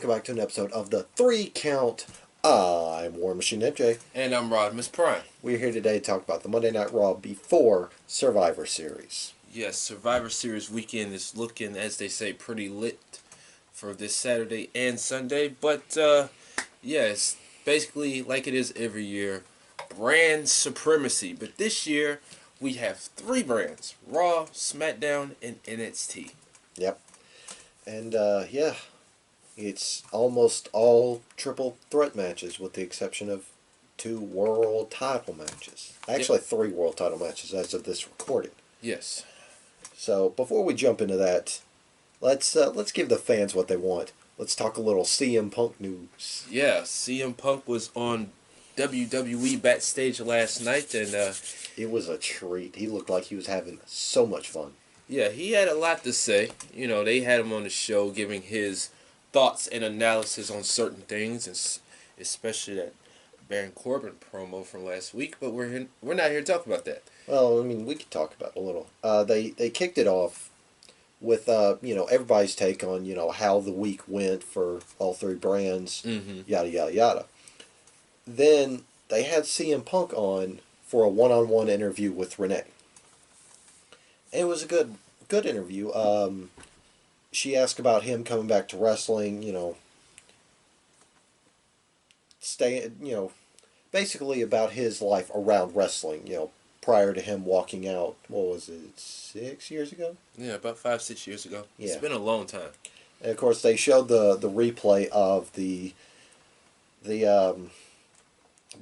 welcome back to an episode of the 3 Count. I'm War Machine MJ. And I'm Rodimus Prime. We're here today to talk about the Monday Night Raw before Survivor Series. Yes, Survivor Series weekend is looking, as they say, pretty lit for this Saturday and Sunday. But, it's basically like it is every year, brand supremacy. But this year, we have 3 brands, Raw, SmackDown, and NXT. Yep. And, it's almost all triple threat matches with the exception of 2 world title matches. Actually, 3 world title matches as of this recording. Yes. So, before we jump into that, let's give the fans what they want. Let's talk a little CM Punk news. Yeah, CM Punk was on WWE backstage last night, and it was a treat. He looked like he was having so much fun. Yeah, he had a lot to say. You know, they had him on the show giving his thoughts and analysis on certain things, and especially that Baron Corbin promo from last week. But we're not here to talk about that. Well, I mean, we could talk about it a little. They kicked it off with everybody's take on how the week went for all 3 brands, yada yada yada. Then they had CM Punk on for a one-on-one interview with Renee. It was a good interview. She asked about him coming back to wrestling, basically about his life around wrestling, prior to him walking out, what was it, 6 years ago? Yeah, about 5-6 years ago. Yeah. It's been a long time. And of course they showed the replay of the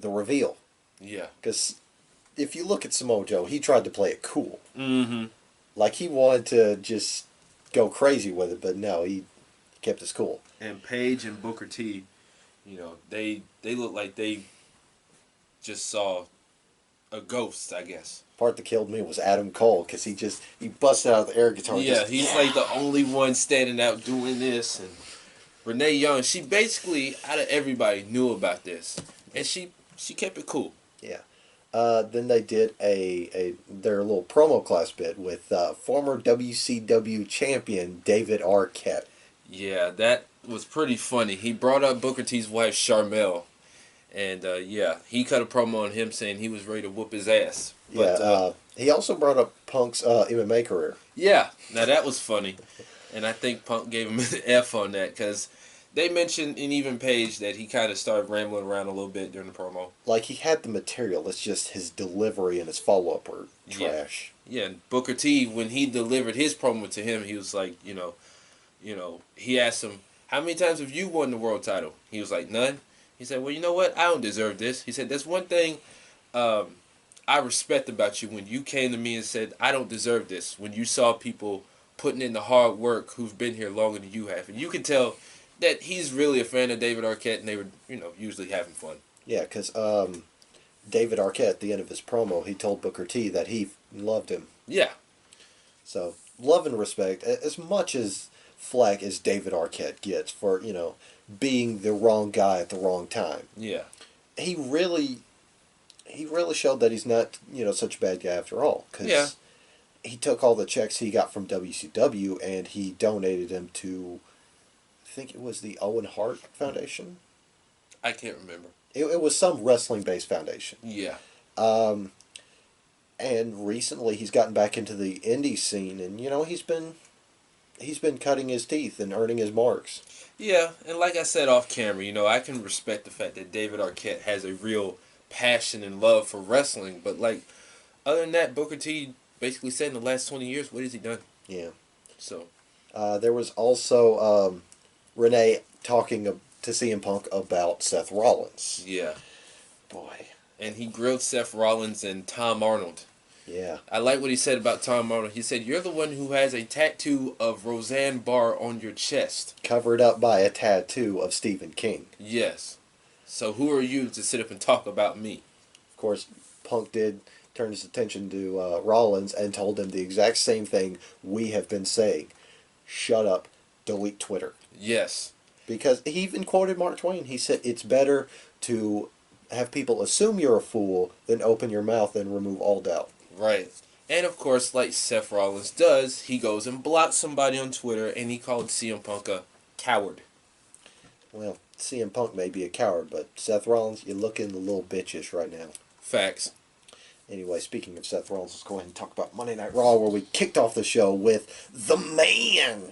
reveal. Yeah. Because if you look at Samoa Joe, he tried to play it cool. Mm-hmm. Like he wanted to just go crazy with it, but no, he kept his cool. And Paige and Booker T, they look like they just saw a ghost, I guess. Part that killed me was Adam Cole, because he busted out the air guitar. Yeah, he's like the only one standing out doing this. And Renee Young, she basically, out of everybody, knew about this. And she kept it cool. Yeah. Then they did their little promo class bit with former WCW champion David Arquette. Yeah, that was pretty funny. He brought up Booker T's wife, Charmel. And, he cut a promo on him saying he was ready to whoop his ass. But, he also brought up Punk's MMA career. Yeah, now that was funny. And I think Punk gave him an F on that, because they mentioned, and even Paige, that he kind of started rambling around a little bit during the promo. Like, he had the material. It's just his delivery and his follow-up were trash. Yeah, and Booker T, when he delivered his promo to him, he was like, he asked him, how many times have you won the world title? He was like, none. He said, well, you know what? I don't deserve this. He said, there's one thing I respect about you when you came to me and said, I don't deserve this. When you saw people putting in the hard work who've been here longer than you have. And you can tell that he's really a fan of David Arquette, and they were, usually having fun. Yeah, because David Arquette, at the end of his promo, he told Booker T that he loved him. Yeah. So, love and respect, as much as flack as David Arquette gets for, being the wrong guy at the wrong time. Yeah. He really showed that he's not, such a bad guy after all. Because he took all the checks he got from WCW and he donated them to, I think it was the Owen Hart Foundation. I can't remember. It was some wrestling-based foundation. Yeah. And recently he's gotten back into the indie scene, and he's been cutting his teeth and earning his marks. Yeah, and like I said off camera, I can respect the fact that David Arquette has a real passion and love for wrestling, but other than that, Booker T basically said in the last 20 years, what has he done? Yeah. So. There was also Renee talking to CM Punk about Seth Rollins. Yeah. Boy. And he grilled Seth Rollins and Tom Arnold. Yeah. I like what he said about Tom Arnold. He said, you're the one who has a tattoo of Roseanne Barr on your chest. Covered up by a tattoo of Stephen King. Yes. So who are you to sit up and talk about me? Of course, Punk did turn his attention to Rollins and told him the exact same thing we have been saying. Shut up. Delete Twitter. Yes. Because he even quoted Mark Twain. He said, it's better to have people assume you're a fool than open your mouth and remove all doubt. Right. And of course, like Seth Rollins does, he goes and blocks somebody on Twitter, and he called CM Punk a coward. Well, CM Punk may be a coward, but Seth Rollins, you're looking a little bitchish right now. Facts. Anyway, speaking of Seth Rollins, let's go ahead and talk about Monday Night Raw, where we kicked off the show with the man.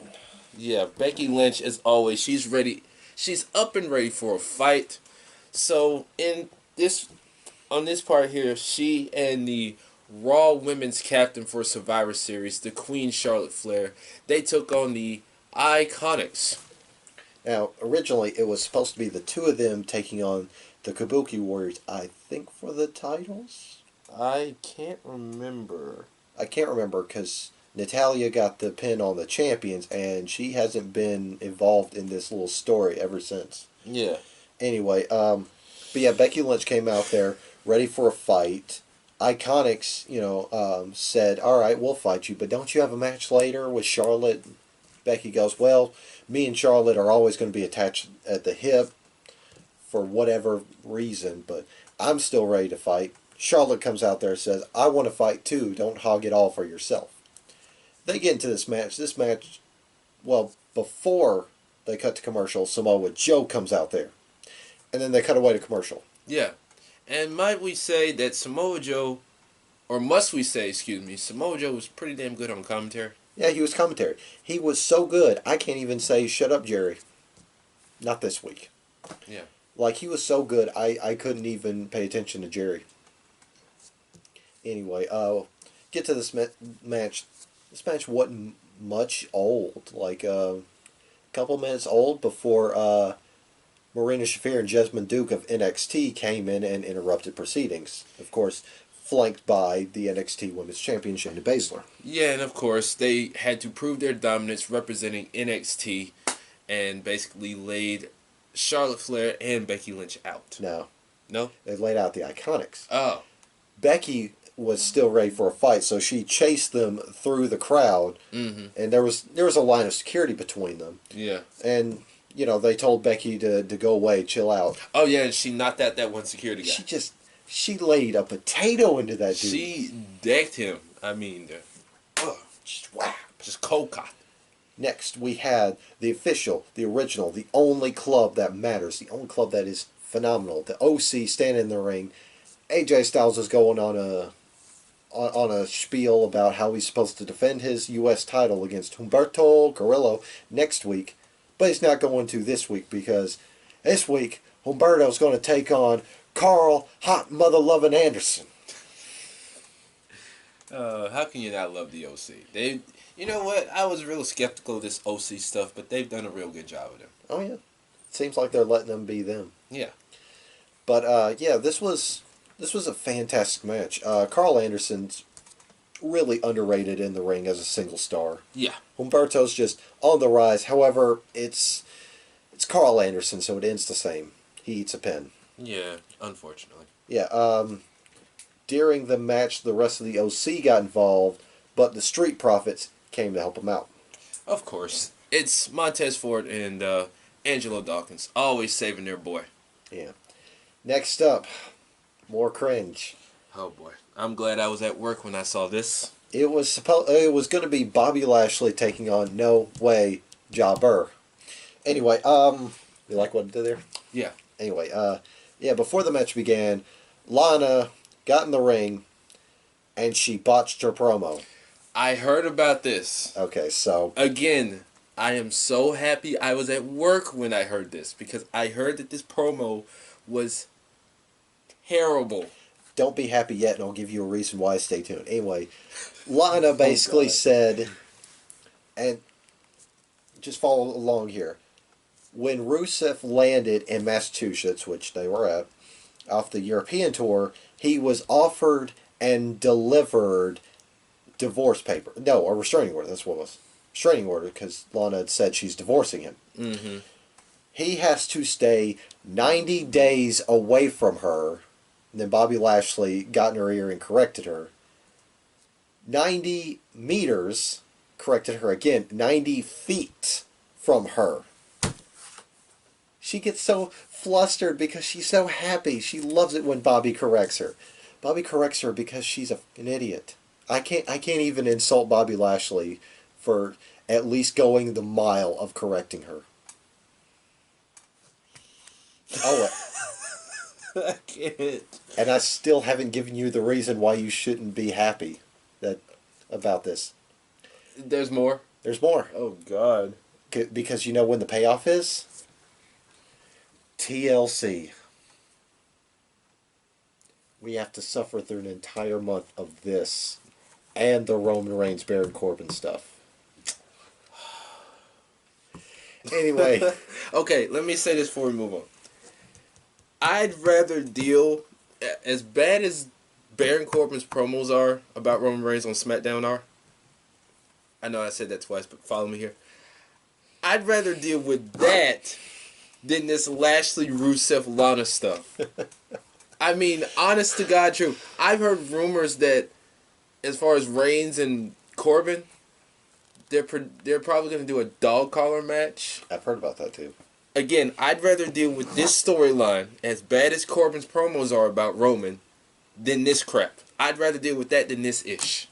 Yeah, Becky Lynch, as always, she's ready. She's up and ready for a fight. So in this, on this part here, she and the Raw Women's Captain for Survivor Series, the Queen Charlotte Flair, they took on the Iconics. Now, originally, it was supposed to be the two of them taking on the Kabuki Warriors, I think, for the titles? I can't remember. I can't remember because Natalia got the pin on the champions, and she hasn't been involved in this little story ever since. Yeah. Anyway, but yeah, Becky Lynch came out there ready for a fight. Iconics, said, "All right, we'll fight you, but don't you have a match later with Charlotte?" Becky goes, "Well, me and Charlotte are always going to be attached at the hip for whatever reason, but I'm still ready to fight." Charlotte comes out there and says, "I want to fight too. Don't hog it all for yourself." They get into this match. This match, well, before they cut to commercial, Samoa Joe comes out there. And then they cut away to commercial. Yeah. And might we say that Samoa Joe, or must we say, excuse me, Samoa Joe was pretty damn good on commentary? Yeah, he was commentary. He was so good, I can't even say, "Shut up, Jerry." Not this week. Yeah. Like, he was so good, I couldn't even pay attention to Jerry. Anyway, get to this match. This match wasn't much old. Like, a couple minutes old before Marina Shafir and Jessamine Duke of NXT came in and interrupted proceedings. Of course, flanked by the NXT Women's Champion, Shayna Baszler. Yeah, and of course, they had to prove their dominance representing NXT and basically laid Charlotte Flair and Becky Lynch out. No. No? They laid out the Iconics. Oh. Becky was still ready for a fight, so she chased them through the crowd, and there was a line of security between them. Yeah. And they told Becky to go away, chill out. Oh yeah, and she knocked out that one security guy. She laid a potato into that dude. She decked him. I mean, Just wow. just cold cocked. Next, we had the official, the original, the only club that matters, the only club that is phenomenal. The OC standing in the ring. AJ Styles is going on a spiel about how he's supposed to defend his U.S. title against Humberto Carrillo next week, but he's not going to this week because this week Humberto's going to take on Carl Hot Mother Lovin' Anderson. How can you not love the OC? You know what? I was real skeptical of this OC stuff, but they've done a real good job with it. Oh yeah, seems like they're letting them be them. Yeah. But yeah, this was a fantastic match. Carl Anderson's really underrated in the ring as a single star. Yeah. Humberto's just on the rise. However, it's Carl Anderson, so it ends the same. He eats a pin. Yeah, unfortunately. Yeah. During the match, the rest of the OC got involved, but the Street Profits came to help him out. Of course. It's Montez Ford and Angelo Dawkins, always saving their boy. Yeah. Next up, more cringe. Oh boy. I'm glad I was at work when I saw this. It was going to be Bobby Lashley taking on No Way Jobber. Anyway, you like what I did there? Yeah. Anyway, yeah, before the match began, Lana got in the ring and she botched her promo. I heard about this. Okay, so Again, I am so happy I was at work when I heard this because I heard that this promo was terrible. don't be happy yet, and I'll give you a reason why. Stay tuned. Anyway, Lana basically said, and just follow along here. When Rusev landed in Massachusetts, which they were at, off the European tour, he was offered and delivered divorce paper. No, a restraining order. That's what it was. Restraining order, because Lana had said she's divorcing him. Mm-hmm. He has to stay 90 days away from her. And then Bobby Lashley got in her ear and corrected her. 90 meters, corrected her again, 90 feet from her. She gets so flustered because she's so happy. She loves it when Bobby corrects her. Bobby corrects her because she's an idiot. I can't even insult Bobby Lashley for at least going the mile of correcting her. Oh, I can't. and I still haven't given you the reason why you shouldn't be happy that about this. There's more. There's more. Oh God. Because you know when the payoff is? TLC. We have to suffer through an entire month of this and the Roman Reigns Baron Corbin stuff. Anyway. Okay, let me say this before we move on. I'd rather deal as bad as Baron Corbin's promos are about Roman Reigns on SmackDown are. I know I said that twice, but follow me here. I'd rather deal with that than this Lashley Rusev Lana stuff. I mean, honest to God, true. I've heard rumors that as far as Reigns and Corbin, they're probably going to do a dog collar match. I've heard about that too. Again, I'd rather deal with this storyline, as bad as Corbin's promos are about Roman, than this crap. I'd rather deal with that than this ish.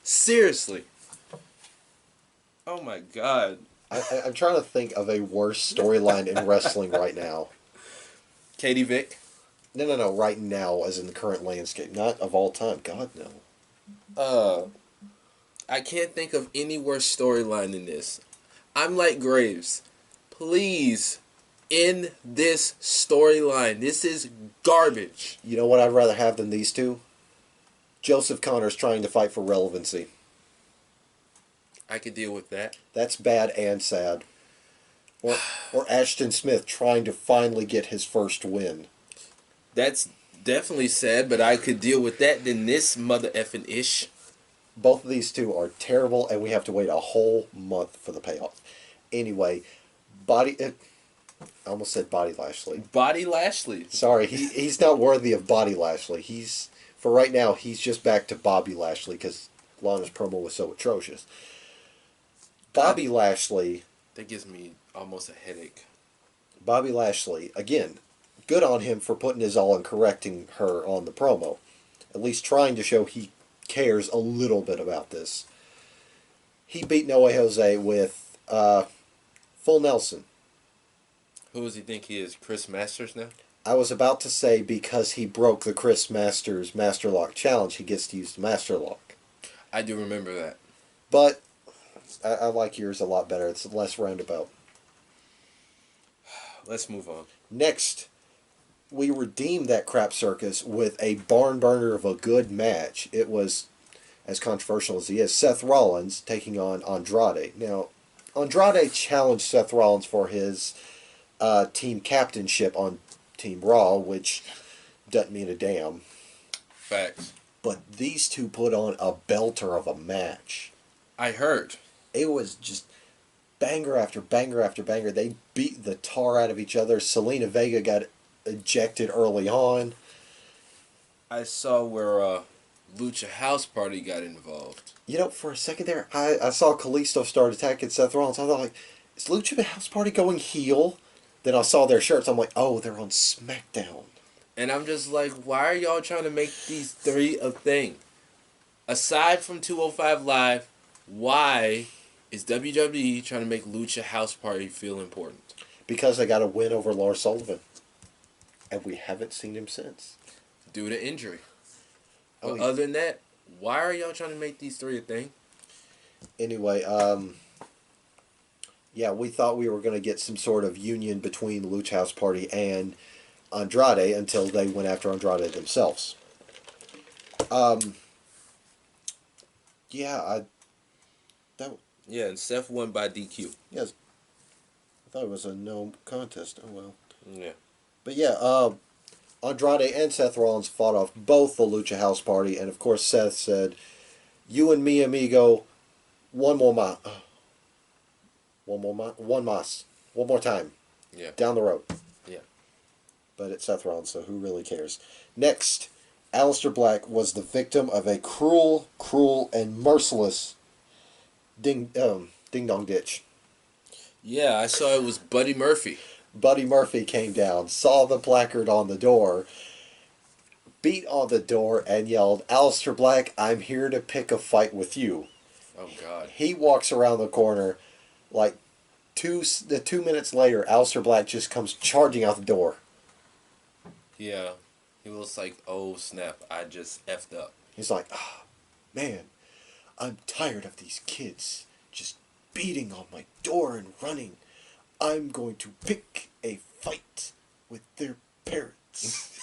Seriously. Oh my God. I'm trying to think of a worse storyline in wrestling right now. Katie Vick. No. Right now, as in the current landscape, not of all time. God no. I can't think of any worse storyline than this. I'm like Graves. Please, end this storyline. This is garbage. You know what I'd rather have than these two? Joseph Connors trying to fight for relevancy. I could deal with that. That's bad and sad. Or Ashton Smith trying to finally get his first win. That's definitely sad, but I could deal with that than this mother effing ish. Both of these two are terrible, and we have to wait a whole month for the payoff. Anyway, I almost said Body Lashley. Body Lashley. Sorry, he's not worthy of Body Lashley. For right now, he's just back to Bobby Lashley because Lana's promo was so atrocious. Bobby Lashley. That gives me almost a headache. Bobby Lashley, again, good on him for putting his all and correcting her on the promo. At least trying to show he cares a little bit about this. He beat No Way Jose with Full Nelson. Who does he think he is? Chris Masters now? I was about to say because he broke the Chris Masters Master Lock Challenge, he gets to use the Master Lock. I do remember that. But I like yours a lot better. It's less roundabout. Let's move on. Next, we redeemed that crap circus with a barn burner of a good match. It was, as controversial as he is, Seth Rollins taking on Andrade. Now, Andrade challenged Seth Rollins for his team captainship on Team Raw, which doesn't mean a damn. Facts. But these two put on a belter of a match. I heard. It was just banger after banger after banger. They beat the tar out of each other. Selena Vega got ejected early on. I saw where Lucha House Party got involved. You know, for a second there, I saw Kalisto start attacking Seth Rollins. I thought, like, is Lucha House Party going heel? Then I saw their shirts. I'm like, oh, they're on SmackDown. And I'm just like, why are y'all trying to make these three a thing? Aside from 205 Live, why is WWE trying to make Lucha House Party feel important? Because they got a win over Lars Sullivan. And we haven't seen him since. Due to injury. Oh, But other than that, why are y'all trying to make these three a thing? Anyway, yeah, we thought we were going to get some sort of union between the Lucha House Party and Andrade until they went after Andrade themselves. Yeah, Yeah, and Seth won by DQ. yes, I thought it was a no contest. Oh well. Yeah. But yeah, Andrade and Seth Rollins fought off both the Lucha House Party, and of course Seth said, "You and me, amigo, one more time, Yeah. down the road." Yeah. But it's Seth Rollins, so who really cares? Next, Aleister Black was the victim of a cruel, and merciless ding-dong ditch. Yeah, I saw it was Buddy Murphy. Buddy Murphy came down, saw the placard on the door, beat on the door, and yelled, "Aleister Black, I'm here to pick a fight with you." Oh, God. He walks around the corner, like 2 minutes later, Aleister Black just comes charging out the door. Yeah. He was like, oh snap, I just effed up. He's like, man, I'm tired of these kids just beating on my door and running. I'm going to pick a fight with their parents.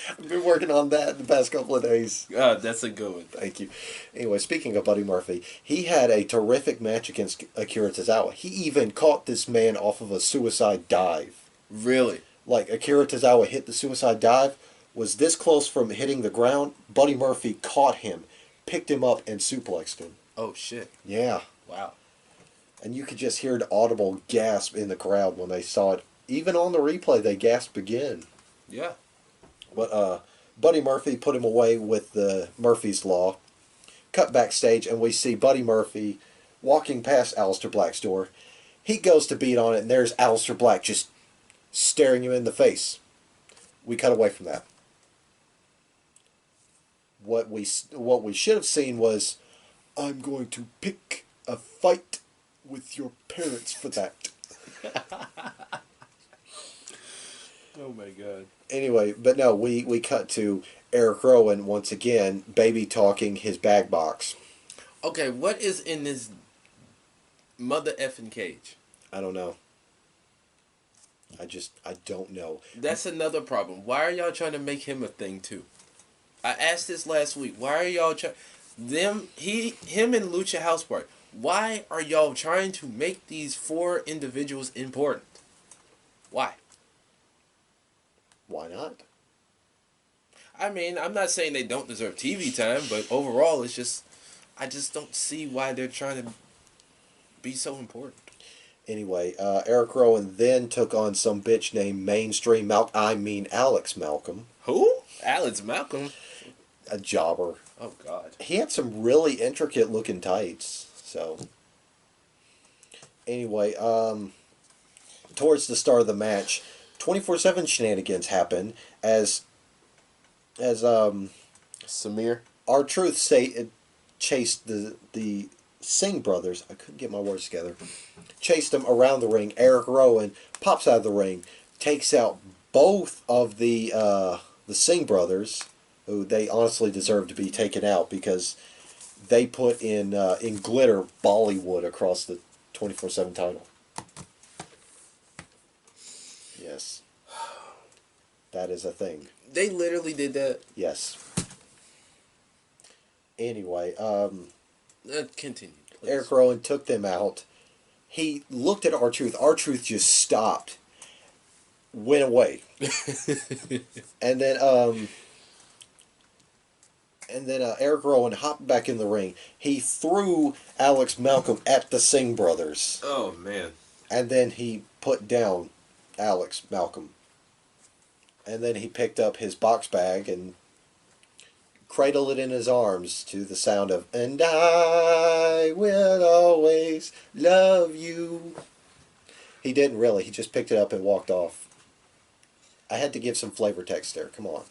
I've been working on that the past couple of days. That's a good one. Thank you. Anyway, speaking of Buddy Murphy, he had a terrific match against Akira Tozawa. He even caught this man off of a suicide dive. Really? Like, Akira Tozawa hit the suicide dive, was this close from hitting the ground. Buddy Murphy caught him, picked him up, and suplexed him. Oh, shit. Yeah. Wow. And you could just hear an audible gasp in the crowd when they saw it. Even on the replay, they gasped again. Yeah. But Buddy Murphy put him away with the Murphy's Law. Cut backstage, and we see Buddy Murphy walking past Aleister Black's door. He goes to beat on it, and there's Aleister Black just staring him in the face. We cut away from that. What we should have seen was, I'm going to pick a fight with your parents for that. Oh my god. Anyway, but no, we cut to Eric Rowan once again, baby talking his bag box. Okay, what is in this mother effing cage? I don't know. I don't know. That's another problem. Why are y'all trying to make him a thing too? I asked this last week. Why are y'all trying him and Lucha House Party? Why are y'all trying to make these four individuals important? Why? Why not? I mean, I'm not saying they don't deserve TV time, but overall, it's just I just don't see why they're trying to be so important. Anyway, Eric Rowan then took on some bitch named Alex Malcolm. Who? Alex Malcolm? A jobber. Oh, God. He had some really intricate looking tights. So, anyway, towards the start of the match, 24/7 shenanigans happen as Samir? R-Truth chased the Singh brothers. I couldn't get my words together. Chased them around the ring. Eric Rowan pops out of the ring, takes out both of the Singh brothers, who they honestly deserve to be taken out because they put in glitter Bollywood across the 24/7 title. Yes. That is a thing. They literally did that? Yes. Anyway, Continue, please. Eric Rowan took them out. He looked at R-Truth. R-Truth just stopped, went away. And then Eric Rowan hopped back in the ring. He threw Alex Malcolm at the Singh brothers. Oh, man. And then he put down Alex Malcolm. And then he picked up his box bag and cradled it in his arms to the sound of "And I will always love you." He didn't really. He just picked it up and walked off. I had to give some flavor text there. Come on.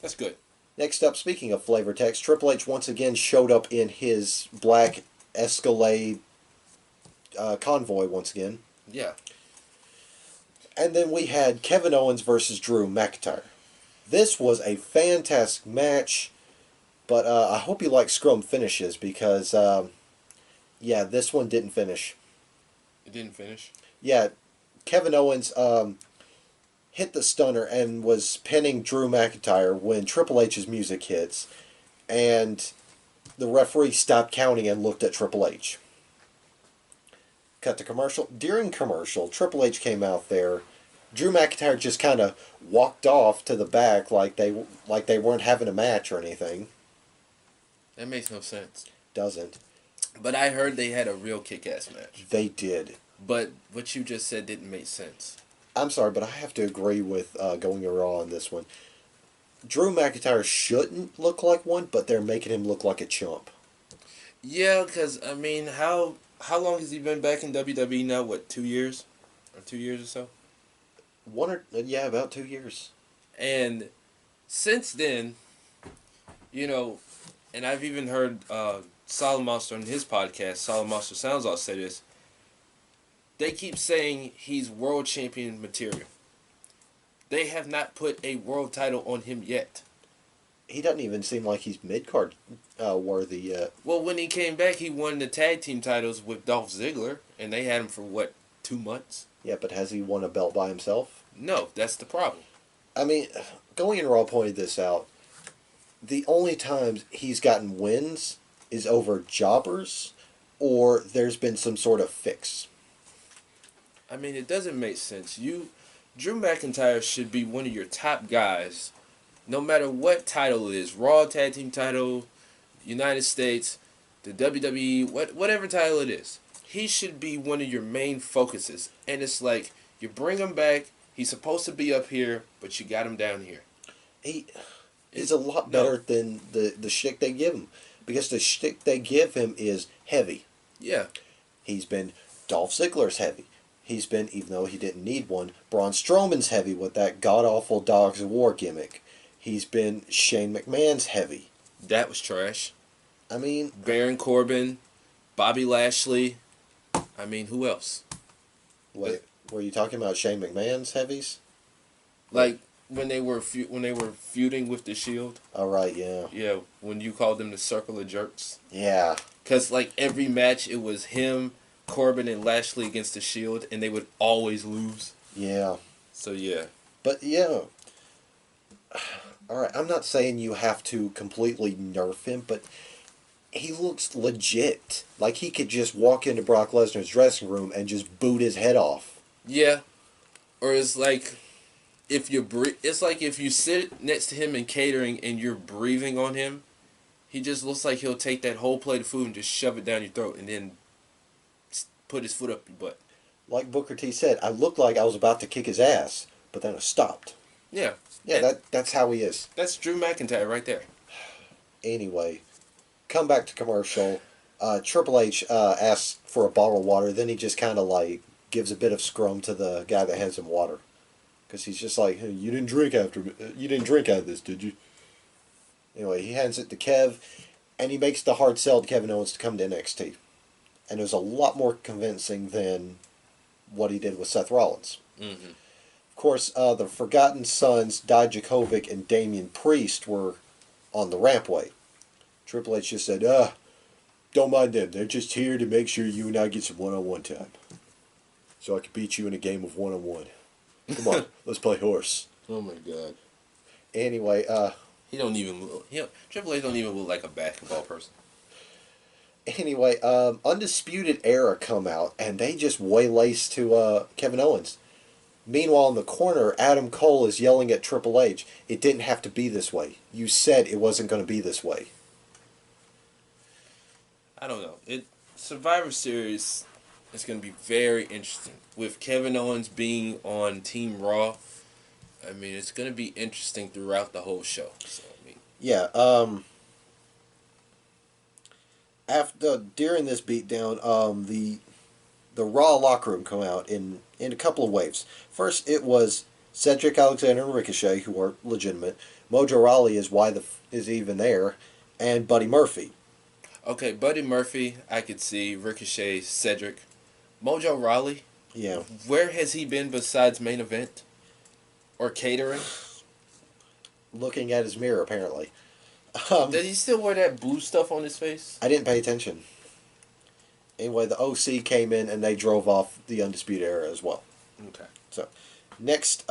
That's good. Next up, speaking of flavor text, Triple H once again showed up in his black Escalade convoy once again. Yeah. And then we had Kevin Owens versus Drew McIntyre. This was a fantastic match, but I hope you like scrum finishes because, yeah, this one didn't finish. It didn't finish? Yeah, Kevin Owens hit the stunner and was pinning Drew McIntyre when Triple H's music hits, and the referee stopped counting and looked at Triple H. Cut to commercial. During commercial, Triple H came out there. Drew McIntyre just kind of walked off to the back like they weren't having a match or anything. That makes no sense. Doesn't. But I heard they had a real kick-ass match. They did. But what you just said didn't make sense. I'm sorry, but I have to agree with Going Raw on this one. Drew McIntyre shouldn't look like one, but they're making him look like a chump. Yeah, because, I mean, how long has he been back in WWE now? What, 2 years? Or 2 years or so? About 2 years. And since then, you know, and I've even heard Solid Monster on his podcast, Solid Monster Sounds Off, say this. They keep saying he's world champion material. They have not put a world title on him yet. He doesn't even seem like he's mid-card worthy yet. Well, when he came back, he won the tag team titles with Dolph Ziggler, and they had him for, what, 2 months? Yeah, but has he won a belt by himself? No, that's the problem. I mean, Going and Raw pointed this out. The only times he's gotten wins is over jobbers, or there's been some sort of fix. I mean, it doesn't make sense. Drew McIntyre should be one of your top guys, no matter what title it is. Raw Tag Team title, United States, the WWE, whatever title it is. He should be one of your main focuses. And it's like, you bring him back, he's supposed to be up here, but you got him down here. He's a lot better than the shtick they give him. Because the shtick they give him is heavy. Yeah. He's been Dolph Ziggler's heavy. He's been, even though he didn't need one, Braun Strowman's heavy with that god-awful Dogs of War gimmick. He's been Shane McMahon's heavy. That was trash. I mean... Baron Corbin, Bobby Lashley. I mean, who else? Wait, were you talking about Shane McMahon's heavies? Like, when they were feuding with the Shield. Oh, right, yeah. Yeah, when you called them the Circle of Jerks. Yeah. Because, like, every match, it was him, Corbin, and Lashley against the Shield, and they would always lose. Yeah. So, yeah. But, yeah. Alright, I'm not saying you have to completely nerf him, but he looks legit. Like he could just walk into Brock Lesnar's dressing room and just boot his head off. Yeah. Or it's like... It's like if you sit next to him in catering and you're breathing on him, he just looks like he'll take that whole plate of food and just shove it down your throat and then put his foot up your butt. Like Booker T said, I looked like I was about to kick his ass, but then I stopped. Yeah. Yeah, that's how he is. That's Drew McIntyre right there. Anyway, come back to commercial. Triple H asks for a bottle of water, then he just kind of like gives a bit of scrum to the guy that hands him water. Because he's just like, hey, you didn't drink out of this, did you? Anyway, he hands it to Kev, and he makes the hard sell to Kevin Owens to come to NXT. And it was a lot more convincing than what he did with Seth Rollins. Mm-hmm. Of course, the Forgotten Sons, Dijakovic, and Damian Priest were on the rampway. Triple H just said, don't mind them. They're just here to make sure you and I get some one-on-one time. So I can beat you in a game of one-on-one. Come on, let's play horse. Oh my god. Anyway, Triple H don't even look like a basketball person. Anyway, Undisputed Era come out, and they just waylace to Kevin Owens. Meanwhile, in the corner, Adam Cole is yelling at Triple H, it didn't have to be this way. You said it wasn't going to be this way. I don't know. Survivor Series is going to be very interesting. With Kevin Owens being on Team Raw, I mean, it's going to be interesting throughout the whole show. So, I mean, yeah, during this beatdown, the Raw locker room come out in a couple of waves. First, it was Cedric Alexander and Ricochet, who are legitimate. Mojo Rawley is even there, and Buddy Murphy. Okay, Buddy Murphy, I could see. Ricochet, Cedric. Mojo Rawley? Yeah. Where has he been besides main event? Or catering? Looking at his mirror, apparently. Does he still wear that blue stuff on his face? I didn't pay attention. Anyway, the OC came in and they drove off the Undisputed Era as well. Okay. So, next,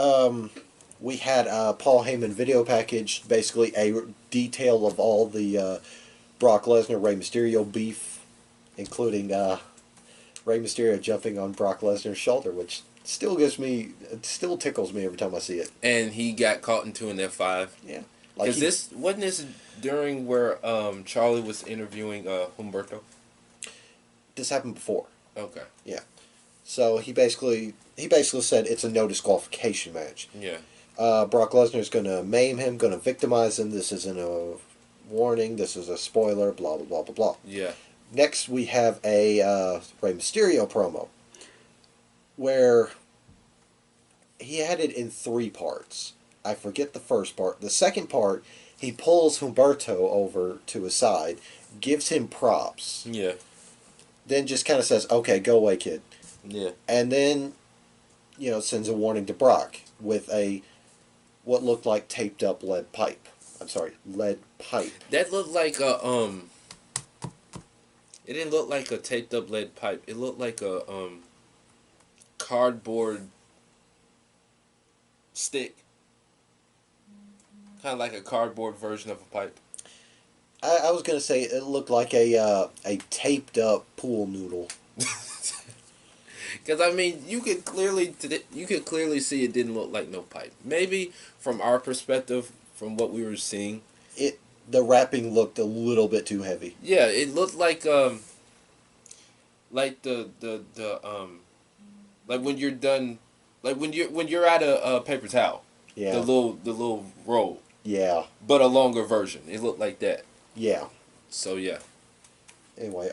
we had a Paul Heyman video package, basically a detail of all the Brock Lesnar, Rey Mysterio beef, including Rey Mysterio jumping on Brock Lesnar's shoulder, which still tickles me every time I see it. And he got caught into an F5. Yeah. Because wasn't this during where Charlie was interviewing Humberto? This happened before. Okay. Yeah. So he basically said it's a no disqualification match. Yeah. Brock Lesnar's going to maim him, going to victimize him. This isn't a warning. This is a spoiler. Blah blah blah blah blah. Yeah. Next we have a Rey Mysterio promo where he had it in 3 parts. I forget the first part. The second part, he pulls Humberto over to his side, gives him props. Yeah. Then just kind of says, okay, go away, kid. Yeah. And then, sends a warning to Brock with what looked like taped up lead pipe. I'm sorry, lead pipe. That looked like a It didn't look like a taped up lead pipe. It looked like a cardboard stick. Kind of like a cardboard version of a pipe. I was gonna say it looked like a taped up pool noodle. Because I mean, you could clearly see it didn't look like no pipe. Maybe from our perspective, from what we were seeing, The wrapping looked a little bit too heavy. yeah, it looked like the like when you're done, like when you're at a paper towel, Yeah. the little roll, Yeah. but a longer version. It looked like that. Yeah. So yeah. Anyway,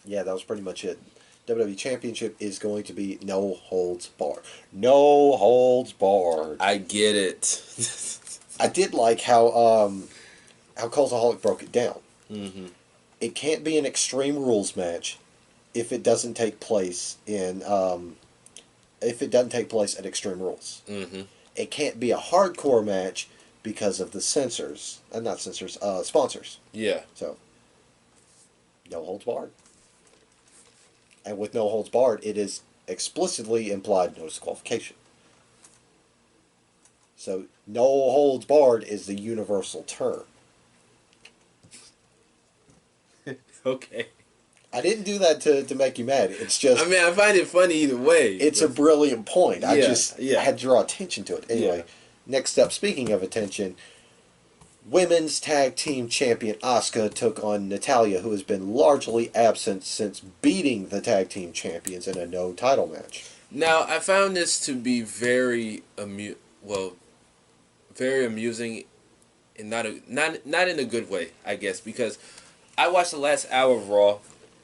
yeah, that was pretty much it. WWE Championship is going to be no holds barred. No holds barred. I get it. I did like how Cultaholic broke it down. Mm-hmm. It can't be an Extreme Rules match if it doesn't take place at Extreme Rules. Mm-hmm. It can't be a hardcore match because of the sponsors. Yeah. So, no holds barred. And with no holds barred, it is explicitly implied no disqualification. So, no holds barred is the universal term. Okay. I didn't do that to make you mad. It's just... I mean, I find it funny either way. It's a brilliant point. I just had to draw attention to it. Anyway, next up, speaking of attention, Women's Tag Team Champion Asuka took on Natalya, who has been largely absent since beating the Tag Team Champions in a no-title match. Now, I found this to be very amusing, and not in a good way, I guess, because I watched the last hour of Raw,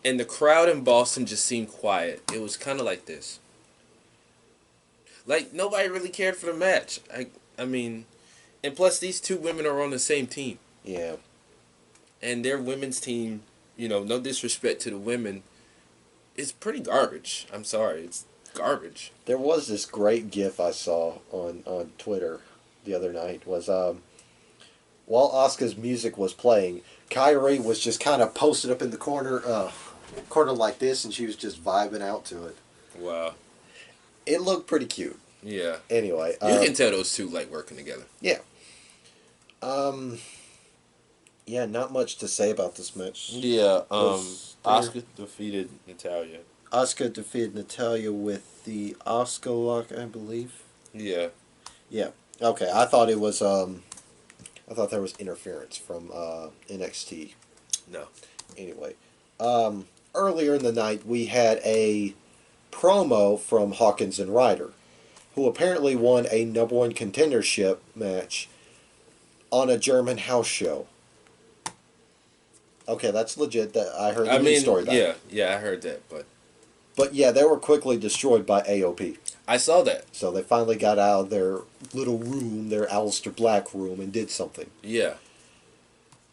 and the crowd in Boston just seemed quiet. It was kind of like this. Like, nobody really cared for the match. I mean, and plus these two women are on the same team. Yeah. And their women's team, no disrespect to the women, is pretty garbage. I'm sorry, it's garbage. There was this great GIF I saw on Twitter the other night. Was while Asuka's music was playing, Kyrie was just kind of posted up in the corner like this, and she was just vibing out to it. Wow. It looked pretty cute. Yeah. Anyway, you can tell those two like working together. Yeah. Yeah, not much to say about this match. Yeah. Asuka defeated Natalya. Asuka defeated Natalya with the Asuka lock, I believe. Yeah. Yeah. Okay. I thought it was I thought there was interference from NXT. No. Anyway, earlier in the night we had a promo from Hawkins and Ryder, who apparently won a #1 contendership match on a German house show. Okay, that's legit. That I heard the news story about. Yeah, I heard that, but yeah, they were quickly destroyed by AOP. I saw that. So they finally got out of their little room, their Aleister Black room, and did something. Yeah.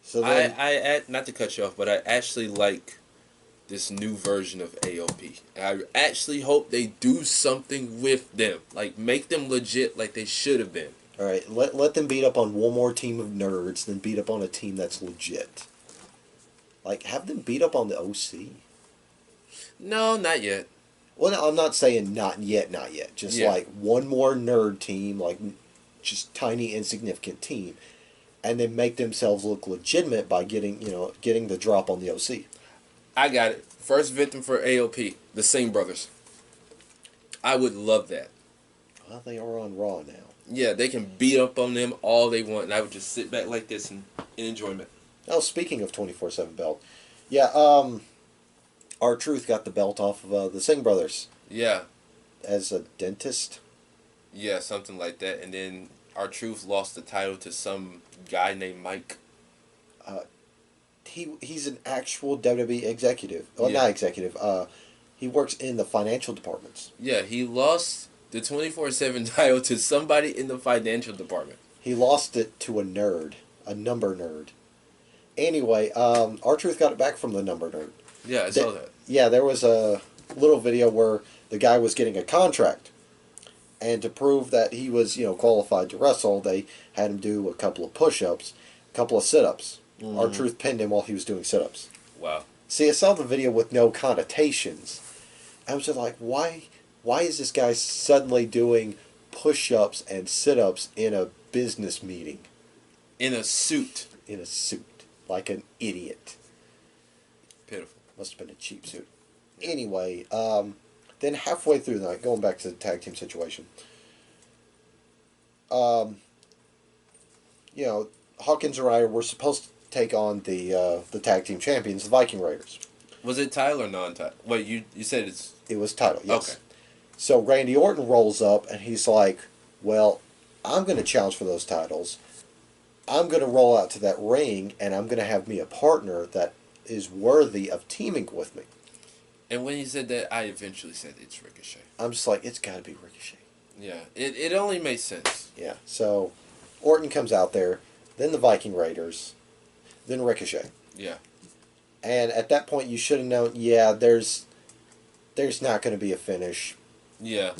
So then, I not to cut you off, but I actually like this new version of AOP. I actually hope they do something with them, like make them legit, like they should have been. All right, let them beat up on one more team of nerds, then beat up on a team that's legit. Like, have them beat up on the OC. No, not yet. Well, no, I'm not saying not yet. Just like one more nerd team, like just tiny insignificant team, and then make themselves look legitimate by getting the drop on the OC. I got it. First victim for AOP, the Singh brothers. I would love that. Well, they are on Raw now. Yeah, they can beat up on them all they want, and I would just sit back like this in enjoyment. Oh, speaking of 24/7 belt, yeah, R-Truth got the belt off of the Singh brothers. Yeah. As a dentist. Yeah, something like that, and then R-Truth lost the title to some guy named Mike. He's an actual WWE executive. Well, not executive. He works in the financial departments. Yeah, he lost the 24/7 title to somebody in the financial department. He lost it to a nerd, a number nerd. Anyway, R-Truth got it back from the number nerd. Yeah, I saw that. Yeah, there was a little video where the guy was getting a contract, and to prove that he was qualified to wrestle, they had him do a couple of push-ups, a couple of sit-ups. R-Truth pinned him while he was doing sit-ups. Wow. See, I saw the video with no connotations. I was just like, why? Why is this guy suddenly doing push-ups and sit-ups in a business meeting? In a suit. In a suit, like an idiot. Pitiful. Must have been a cheap suit. Anyway, then halfway through the night, going back to the tag team situation, Hawkins and Ryder were supposed to take on the tag team champions, the Viking Raiders. Was it title or non-title? Wait, you said it's... It was title, yes. Okay. So Randy Orton rolls up, and he's like, well, I'm going to challenge for those titles. I'm going to roll out to that ring, and I'm going to have me a partner that is worthy of teaming with me. And when he said that, I eventually said it's Ricochet. I'm just like, it's got to be Ricochet. Yeah, it only makes sense. Yeah, so Orton comes out there, then the Viking Raiders, then Ricochet. Yeah. And at that point, you should have known, there's not going to be a finish. Yeah,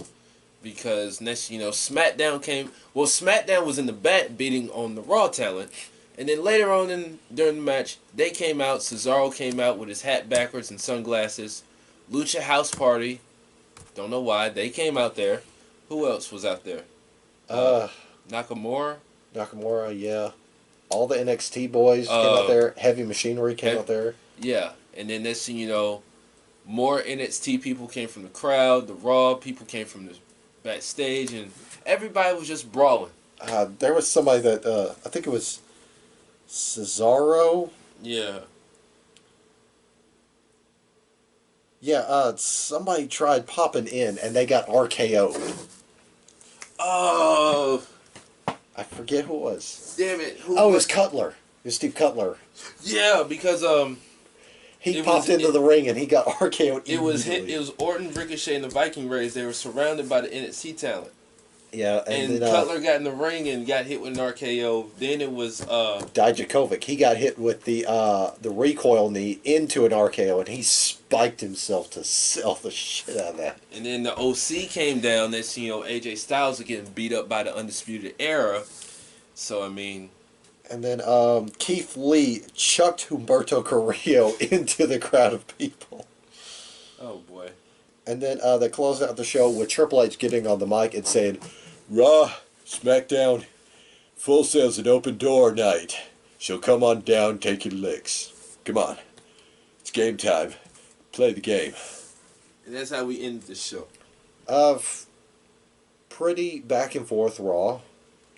because next, SmackDown came... Well, SmackDown was in the back beating on the Raw talent. And then later on during the match, they came out. Cesaro came out with his hat backwards and sunglasses. Lucha House Party. Don't know why. They came out there. Who else was out there? Nakamura. Nakamura, yeah. All the NXT boys came out there. Heavy Machinery came out there. Yeah. And then next thing you know, more NXT people came from the crowd. The Raw people came from the backstage. And everybody was just brawling. There was somebody that, I think it was Cesaro. Yeah. Yeah, somebody tried popping in, and they got RKO'd. Oh. I forget who it was. Damn it. It was Cutler. It was Steve Cutler. Yeah, because he popped into the ring and he got RKO'd. It was Orton, Ricochet, and the Viking Raiders. They were surrounded by the NXT talent. Yeah, and then, Cutler got in the ring and got hit with an RKO. Then it was Dijakovic. He got hit with the recoil knee into an RKO, and he spiked himself to sell the shit out of that. And then the OC came down. That's AJ Styles was getting beat up by the Undisputed Era. So I mean. And then Keith Lee chucked Humberto Carrillo into the crowd of people. Oh boy. And then they closed out the show with Triple H getting on the mic and saying, Raw, SmackDown, Full Sail's an open door night. So come on down, take your licks. Come on. It's game time. Play the game. And that's how we ended the show. Pretty back and forth Raw.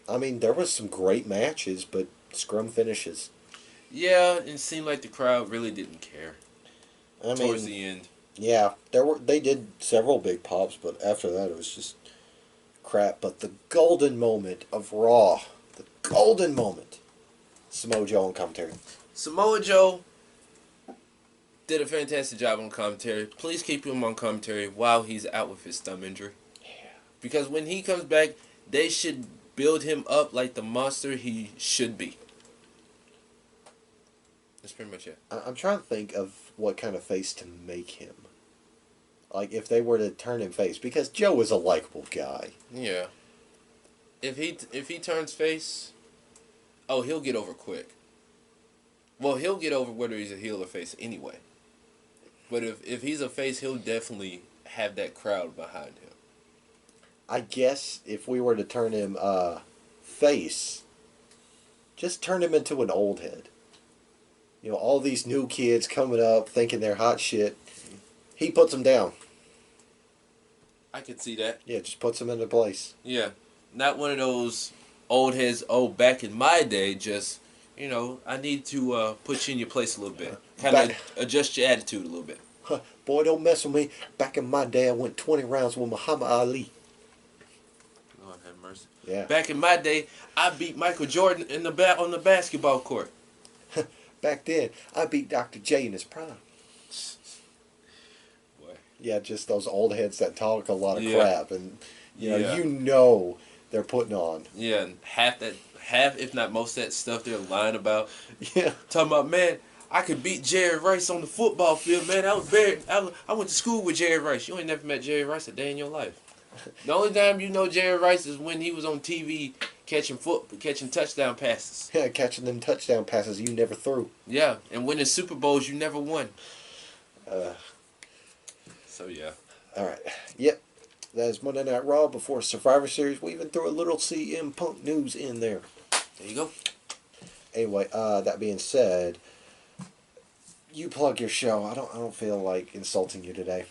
I mean, there was some great matches, but scrum finishes. Yeah, it seemed like the crowd really didn't care. Towards the end. Yeah, they did several big pops, but after that it was just crap. But the golden moment of Raw, the golden moment, Samoa Joe on commentary. Samoa Joe did a fantastic job on commentary. Please keep him on commentary while he's out with his thumb injury. Yeah. Because when he comes back, they should build him up like the monster he should be. That's pretty much it. I'm trying to think of what kind of face to make him. Like, if they were to turn him face. Because Joe is a likable guy. Yeah. If he turns face, he'll get over quick. Well, he'll get over whether he's a heel or face anyway. But if he's a face, he'll definitely have that crowd behind him. I guess if we were to turn him face, just turn him into an old head. All these new kids coming up thinking they're hot shit. He puts them down. I could see that. Yeah, just puts them into place. Yeah. Not one of those old heads, back in my day, just, I need to put you in your place a little bit. Kind of adjust your attitude a little bit. Boy, don't mess with me. Back in my day, I went 20 rounds with Muhammad Ali. Lord have mercy. Yeah. Back in my day, I beat Michael Jordan on the basketball court. Back then, I beat Dr. J in his prime. Boy. Yeah, just those old heads that talk a lot of Yeah. crap, and they're putting on. Yeah, and half if not most of that stuff they're lying about. Yeah. Talking about, man, I could beat Jerry Rice on the football field, man. I went to school with Jerry Rice. You ain't never met Jerry Rice a day in your life. The only time you know Jerry Rice is when he was on TV catching touchdown passes. Yeah, catching them touchdown passes you never threw. Yeah, and winning Super Bowls you never won. So yeah. All right. Yep. That is Monday Night Raw before Survivor Series. We even threw a little CM Punk news in there. There you go. Anyway, that being said, you plug your show. I don't feel like insulting you today.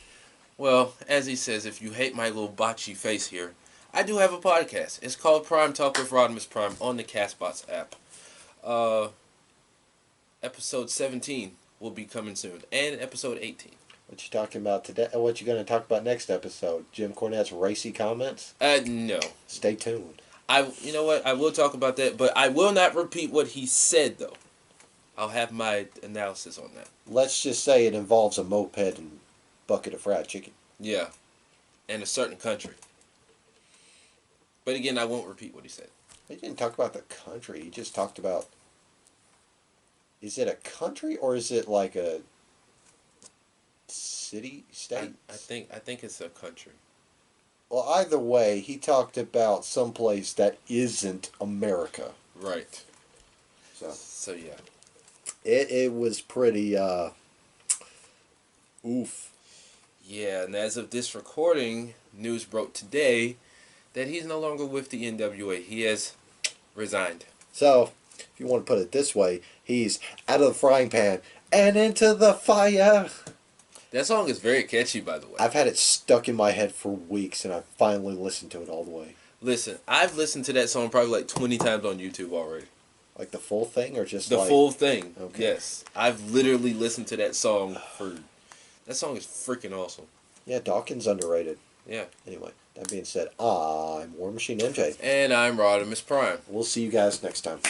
Well, as he says, if you hate my little botchy face here, I do have a podcast. It's called Prime Talk with Rodimus Prime on the Castbox app. Episode 17 will be coming soon, and episode 18. What you talking about today? What you going to talk about next episode? Jim Cornette's racy comments? No. Stay tuned. You know what? I will talk about that, but I will not repeat what he said, though. I'll have my analysis on that. Let's just say it involves a moped and bucket of fried chicken. Yeah. And a certain country. But again, I won't repeat what he said. He didn't talk about the country. He just talked about... Is it a country or is it like a city, state? I think it's a country. Well, either way, he talked about someplace that isn't America. Right. So yeah. It was pretty, oof. Yeah, and as of this recording, news broke today that he's no longer with the NWA. He has resigned. So, if you want to put it this way, he's out of the frying pan and into the fire. That song is very catchy, by the way. I've had it stuck in my head for weeks, and I finally listened to it all the way. Listen, I've listened to that song probably like 20 times on YouTube already. Like the full thing, or just the full thing? Okay. Yes, I've literally listened to that song for. That song is freaking awesome. Yeah, Dawkins underrated. Yeah. Anyway, that being said, I'm War Machine MJ. And I'm Rodimus Prime. We'll see you guys next time.